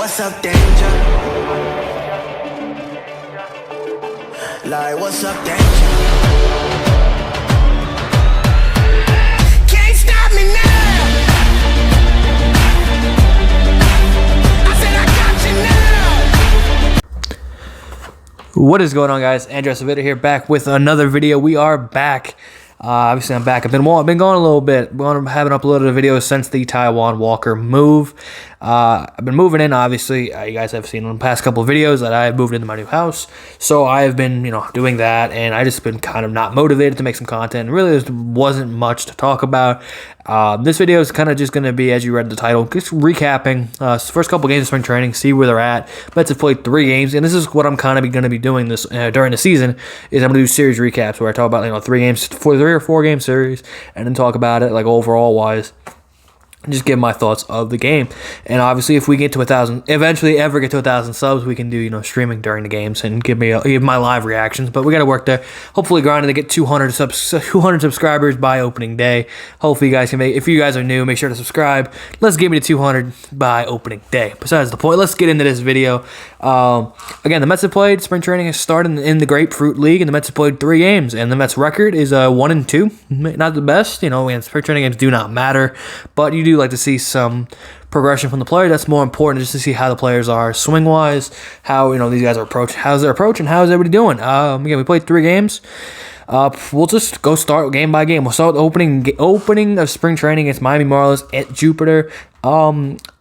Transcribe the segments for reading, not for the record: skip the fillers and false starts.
What's up, danger? Like, what's up, danger? Can't stop me now. I said I got you now. What is going on, guys? Andrew Savita here, back with another video. We are back. Obviously, I'm back. I've been gone a little bit. Haven't uploaded a video since the Taiwan Walker move. I've been moving in, obviously. You guys have seen in the past couple of videos that I have moved into my new house. So I have been, doing that, and I just been kind of not motivated to make some content. Really, there wasn't much to talk about. This video is kind of just going to be, as you read the title, just recapping first couple games of spring training, see where they're at. Mets have played 3 games, and this is what I'm kind of going to be doing this during the season. Is I'm going to do series recaps where I talk about 3 games, 3 or 4 game series, and then talk about it like overall wise. Just give my thoughts of the game. And obviously, if we get to 1,000, eventually ever get to 1,000 subs, we can do streaming during the games and give my live reactions. But we got to work there. Hopefully, grinding to get 200 subscribers by opening day. Hopefully, you guys can if you guys are new, make sure to subscribe. Let's get me to 200 by opening day. Besides the point, let's get into this video. Again, the Mets have played. Spring training has started in the Grapefruit League, and the Mets have played 3 games. And the Mets record is 1-2. Not the best. And spring training games do not matter, but you do like to see some progression from the player. That's more important, just to see how the players are swing wise, how these guys are approaching, how's their approach, and how's everybody doing. Again, we played 3 games. We'll just go start game by game. We'll start with the opening of spring training against Miami Marlins at Jupiter.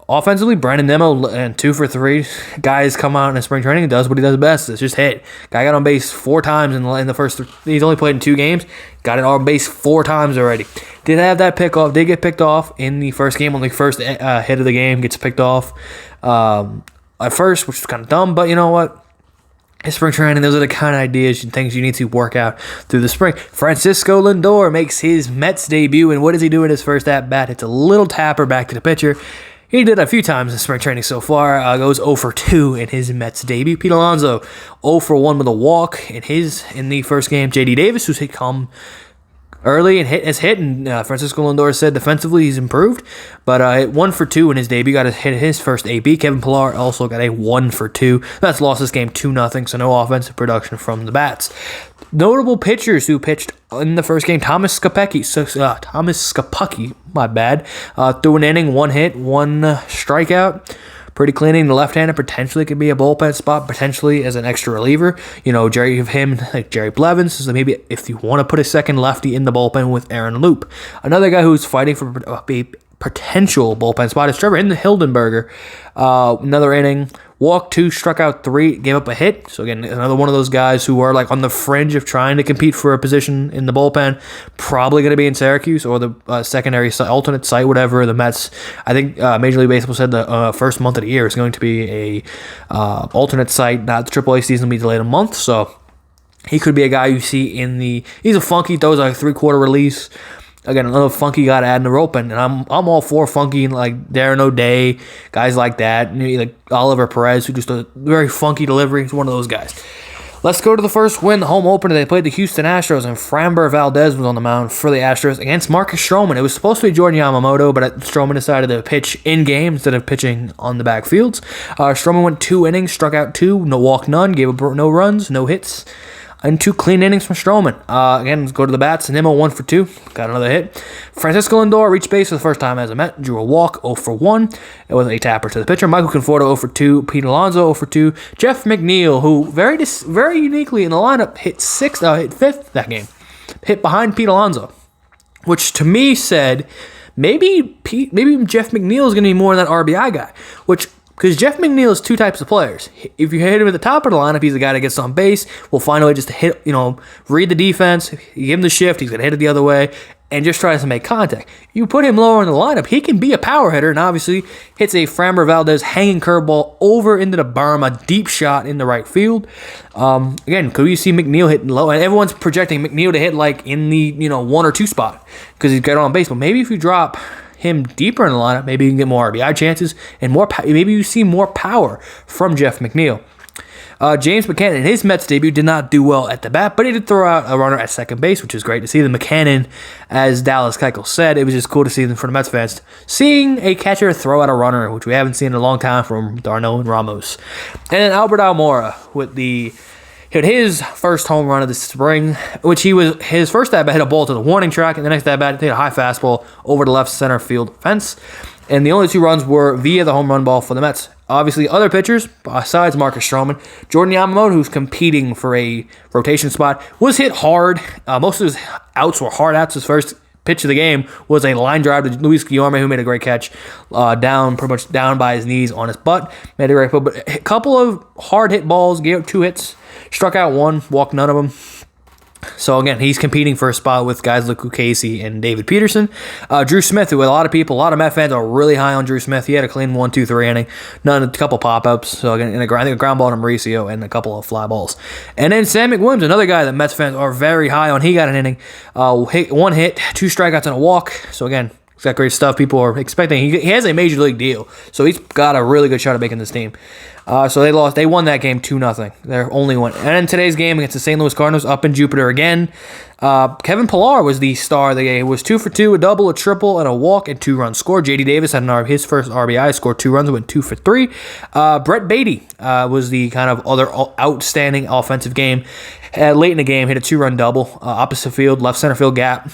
Offensively, Brandon Nimmo and 2 for 3. Guys come out in spring training and does what he does best. It's just hit. Guy got on base 4 times in the first 3. He's only played in 2 games. Got it on base 4 times already. Did have that pickoff. Did get picked off in the first game. On the first hit of the game, gets picked off at first, which is kind of dumb. But you know what? It's spring training. Those are the kind of ideas and things you need to work out through the spring. Francisco Lindor makes his Mets debut, and what does he do in his first at bat? It's a little tapper back to the pitcher. He did a few times in spring training so far. Goes 0 for 2 in his Mets debut. Pete Alonso 0 for 1 with a walk in the first game. J.D. Davis, who's come early and has hit, and Francisco Lindor said defensively he's improved, but 1 for 2 in his debut. Got to hit his first AB. Kevin Pillar also got a 1 for 2. That's lost this game 2-0, so no offensive production from the bats. Notable pitchers who pitched in the first game: Thomas Skapecki, threw an inning, 1 hit, 1 strikeout. Pretty clean inning. The left-hander potentially could be a bullpen spot, potentially as an extra reliever. Jerry Blevins. So maybe if you want to put a second lefty in the bullpen with Aaron Loop. Another guy who's fighting for a potential bullpen spot is Trevor Hildenberger. Another inning, walked 2, struck out 3, gave up a hit. So again, another one of those guys who are on the fringe of trying to compete for a position in the bullpen. Probably going to be in Syracuse or the secondary alternate site, whatever. The Mets, I think Major League Baseball said the first month of the year is going to be a alternate site. Not the AAA season will be delayed a month, so he could be a guy you see he's a funky, throws a 3/4 release. Again, another funky guy to add in the bullpen, and I'm all for funky, like Darren O'Day, guys like that, like Oliver Perez, who just a very funky delivery. He's one of those guys. Let's go to the first win, the home opener. They played the Houston Astros, and Framber Valdez was on the mound for the Astros against Marcus Stroman. It was supposed to be Jordan Yamamoto, but Stroman decided to pitch in-game instead of pitching on the backfields. Stroman went 2 innings, struck out 2, no walk, none, gave up no runs, no hits, and 2 clean innings from Stroman. Again, let's go to the bats. Nimmo 1 for 2. Got another hit. Francisco Lindor reached base for the first time as a Met. Drew a walk, 0 for 1. It was a tapper to the pitcher. Michael Conforto 0 for 2. Pete Alonso 0 for 2. Jeff McNeil, who very uniquely in the lineup hit 5th that game. Hit behind Pete Alonso, which to me said maybe Jeff McNeil is going to be more than that RBI guy, because Jeff McNeil is 2 types of players. If you hit him at the top of the lineup, he's the guy that gets on base, will find a way just to hit, read the defense, you give him the shift, he's going to hit it the other way, and just tries to make contact. You put him lower in the lineup, he can be a power hitter, and obviously hits a Framber Valdez hanging curveball over into the berm, a deep shot in the right field. Again, could you see McNeil hitting low? And everyone's projecting McNeil to hit in the 1 or 2 spot because he's got on base, but maybe if you drop him deeper in the lineup, maybe you can get more RBI chances and maybe you see more power from Jeff McNeil. James McCann, in his Mets debut, did not do well at the bat, but he did throw out a runner at second base, which is great to see. The McCann, as Dallas Keuchel said, it was just cool to see them for the Mets fans. Seeing a catcher throw out a runner, which we haven't seen in a long time from Darno and Ramos. And then Albert Almora hit his first home run of the spring, which his first at bat hit a ball to the warning track, and the next at bat hit a high fastball over the left center field fence. And the only 2 runs were via the home run ball for the Mets. Obviously, other pitchers, besides Marcus Stroman, Jordan Yamamoto, who's competing for a rotation spot, was hit hard. Most of his outs were hard outs. His first pitch of the game was a line drive to Luis Guillorme, who made a great catch, pretty much down by his knees on his butt. Made a great put, but a couple of hard hit balls, gave up 2 hits, struck out 1, walked none of them. So again, he's competing for a spot with guys like Casey and David Peterson. Drew Smith, who a lot of Met fans are really high on Drew Smith. He had a clean 1-2-3 inning, a couple pop-ups. So again, I think a ground ball to Mauricio and a couple of fly balls. And then Sam McWilliams, another guy that Mets fans are very high on. He got an inning, 1 hit, 2 strikeouts and a walk. So again, he's got great stuff. People are expecting. He has a major league deal, so he's got a really good shot at making this team. So they lost. They won that game 2-0. Their only one. And in today's game against the St. Louis Cardinals up in Jupiter again, Kevin Pillar was the star of the game. It was 2 for 2, a double, a triple, and a walk, and 2 runs scored. J.D. Davis had his first RBI, scored 2 runs, went 2 for 3. Brett Beatty was the kind of other outstanding offensive game. Late in the game, hit a 2-run double, opposite field, left center field gap.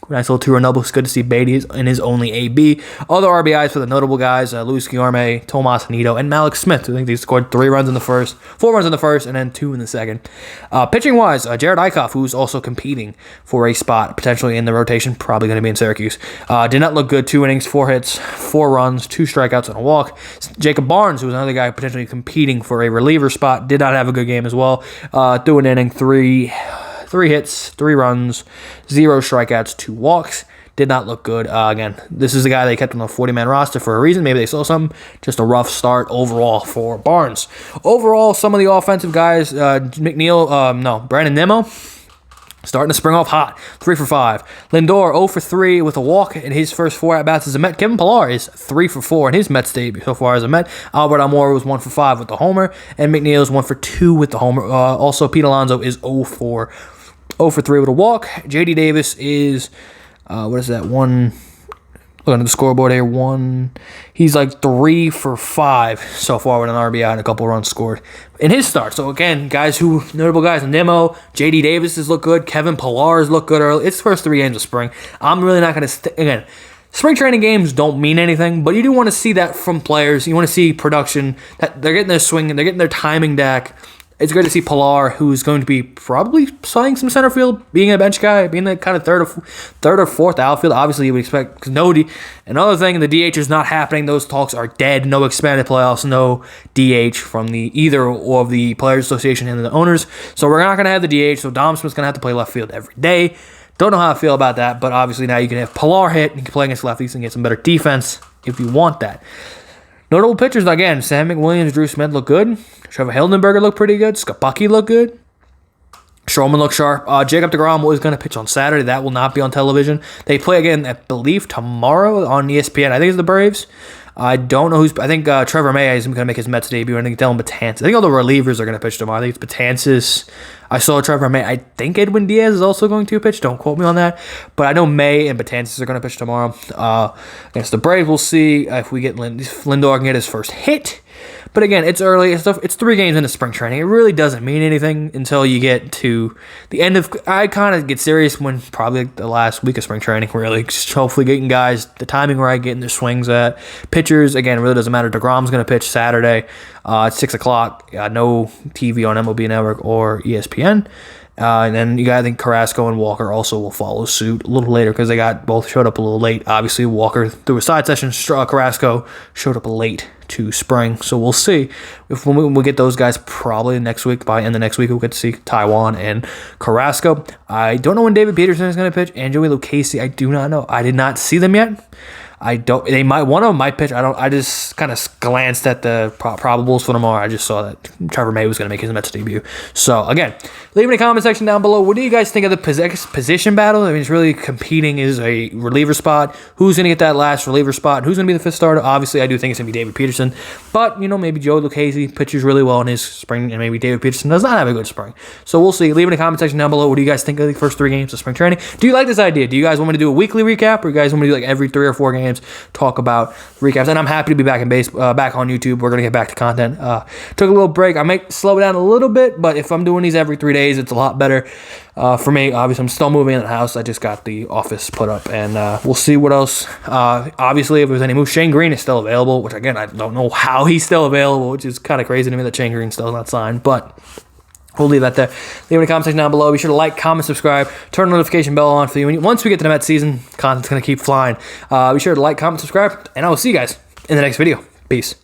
Nice little 2-run double. It's good to see Beatty in his only AB. Other RBIs for the notable guys, Luis Guillorme, Tomas Nido, and Malik Smith. I think they scored 4 runs in the first, and then 2 in the second. Pitching-wise, Jared Eichhoff, who's also competing for a spot potentially in the rotation, probably going to be in Syracuse. Did not look good. 2 innings, 4 hits, 4 runs, 2 strikeouts, and a walk. Jacob Barnes, who was another guy potentially competing for a reliever spot, did not have a good game as well. Threw an inning, 3 hits, 3 runs, 0 strikeouts, 2 walks. Did not look good. Again, this is the guy they kept on the 40-man roster for a reason. Maybe they saw something. Just a rough start overall for Barnes. Overall, some of the offensive guys, Brandon Nimmo, starting to spring off hot. 3 for 5. Lindor 0 for 3 with a walk in his first 4 at-bats as a Met. Kevin Pillar is 3 for 4 in his Mets debut so far as a Met. Albert Almora was 1 for 5 with the homer. And McNeil is 1 for 2 with the homer. Also, Pete Alonso is 0 for 3 with a walk. J.D. Davis is, looking at the scoreboard here, he's like 3 for 5 so far with an RBI and a couple runs scored in his start. So again, notable guys, Nimmo, J.D. Davis has looked good, Kevin Pillar's looked good early. It's the first 3 games of spring. I'm really not going to, again, spring training games don't mean anything, but you do want to see that from players. You want to see production, that they're getting their swing, and they're getting their timing back. It's good to see Pillar, who's going to be probably playing some center field, being a bench guy, being the kind of third or fourth outfield. Obviously, you would expect, because another thing, the DH is not happening. Those talks are dead. No expanded playoffs, no DH from either of the Players Association and the owners. So we're not going to have the DH, so Dom Smith's going to have to play left field every day. Don't know how I feel about that, but obviously now you can have Pillar hit, and you can play against lefties and get some better defense if you want that. Notable pitchers, again, Sam McWilliams, Drew Smith look good. Trevor Hildenberger looked pretty good. Scott Bucky looked good. Stroman looked sharp. Jacob deGrom was going to pitch on Saturday. That will not be on television. They play again, I believe, tomorrow on ESPN. I think it's the Braves. I don't know I think Trevor May is going to make his Mets debut. I think Dylan Betances. I think all the relievers are going to pitch tomorrow. I think it's Betances. I saw Trevor May. I think Edwin Diaz is also going to pitch. Don't quote me on that. But I know May and Betances are going to pitch tomorrow. Against the Braves, we'll see if Lindor can get his first hit. But again, it's early. It's 3 games into spring training. It really doesn't mean anything until you get to the end of. I kind of get serious when probably the last week of spring training. Really, just hopefully getting guys the timing right, getting their swings at. Pitchers, again, it really doesn't matter. DeGrom's going to pitch Saturday at 6 o'clock. No TV on MLB Network or ESPN. And then you got, I think, Carrasco and Walker also will follow suit a little later because they both showed up a little late. Obviously, Walker through a side session. Carrasco showed up late to spring. So we'll see if we'll get those guys probably next week. By end of next week, we'll get to see Taiwan and Carrasco. I don't know when David Peterson is going to pitch. And Joey Lucchesi, I do not know. I did not see them yet. One of them might pitch. I just kind of glanced at the probables for tomorrow. I just saw that Trevor May was going to make his Mets debut. So again, leave in the comment section down below. What do you guys think of the position battle? I mean, it's really competing is a reliever spot. Who's going to get that last reliever spot? Who's going to be the fifth starter? Obviously, I do think it's going to be David Peterson. But, maybe Joe Lucchesi pitches really well in his spring, and maybe David Peterson does not have a good spring. So we'll see. Leave in the comment section down below. What do you guys think of the first 3 games of spring training? Do you like this idea? Do you guys want me to do a weekly recap, or you guys want me to do like every 3 or 4 games talk about recaps? And I'm happy to be back back on YouTube. We're going to get back to content. Took a little break. I might slow it down a little bit, but if I'm doing these every 3 days, it's a lot better. For me, obviously, I'm still moving in the house. I just got the office put up, and we'll see what else. Obviously, if there's any moves, Shane Green is still available, which, again, I don't know how he's still available, which is kind of crazy to me that Shane Green's still not signed, but we'll leave that there. Leave in the comment section down below. Be sure to like, comment, subscribe, turn the notification bell on for you. Once we get to the Mets season, content's going to keep flying. Be sure to like, comment, subscribe, and I will see you guys in the next video. Peace.